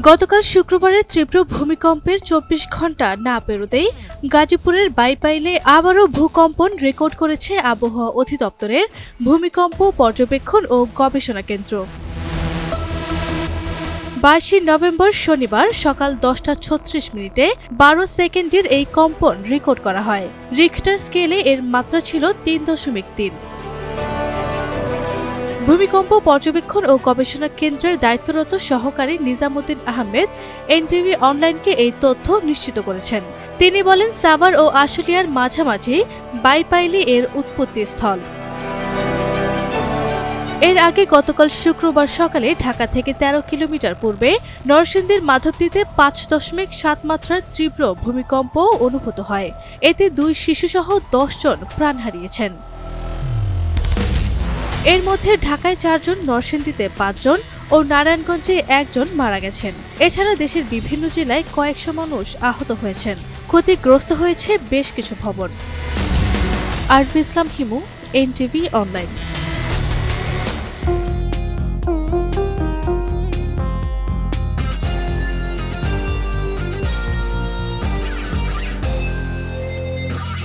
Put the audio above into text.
গতকাল শুক্রবারের তীব্র ভূমিকম্পের ২৪ ঘন্টা না পেরোতেই গাজীপুরের বাইপাইলে আবারও ভূকম্পন রেকর্ড করেছে আবহাওয়া অধিদপ্তরের ভূমিকম্প পর্যবেক্ষণ ও গবেষণা কেন্দ্র। ২২ নভেম্বর শনিবার সকাল ১০টা ৩৬ মিনিটে ১২ সেকেন্ডের এই কম্পন রেকর্ড করা হয়। রিখটার স্কেলে এর মাত্রা ছিল ৩.৩। ভূমিকম্প পর্যবেক্ষণ ও গবেষণা কেন্দ্রের দায়িত্বরত সহকারী নিজামুদ্দিন আহমেদ NTV অনলাইনকে এই তথ্য নিশ্চিত করেছেন। তিনি বলেন, সাভার ও আশুলিয়ার মাঝামাঝি বাইপাইলি এর উৎপত্তি স্থল। এর আগে গতকাল শুক্রবার সকালে ঢাকা থেকে ১৩ কিলোমিটার পূর্বে নরসিংদীর মাধবদীতে ৫.৭ মাত্রার তীব্র ভূমিকম্প অনুভূত হয়। এতে ২ শিশুসহ ১০ জন প্রাণ হারিয়েছেন। এর মধ্যে ঢাকায় ৪ জন, নরসিংদীতে ৫ জন ও নারায়ণগঞ্জে ১ জন মারা গেছেন। এছাড়া দেশের বিভিন্ন জেলায় কয়েকশো মানুষ আহত হয়েছেন। ক্ষতিগ্রস্ত হয়েছে বেশ কিছু ভবন। আরবি ইসলাম হিমু, NTV অনলাইন।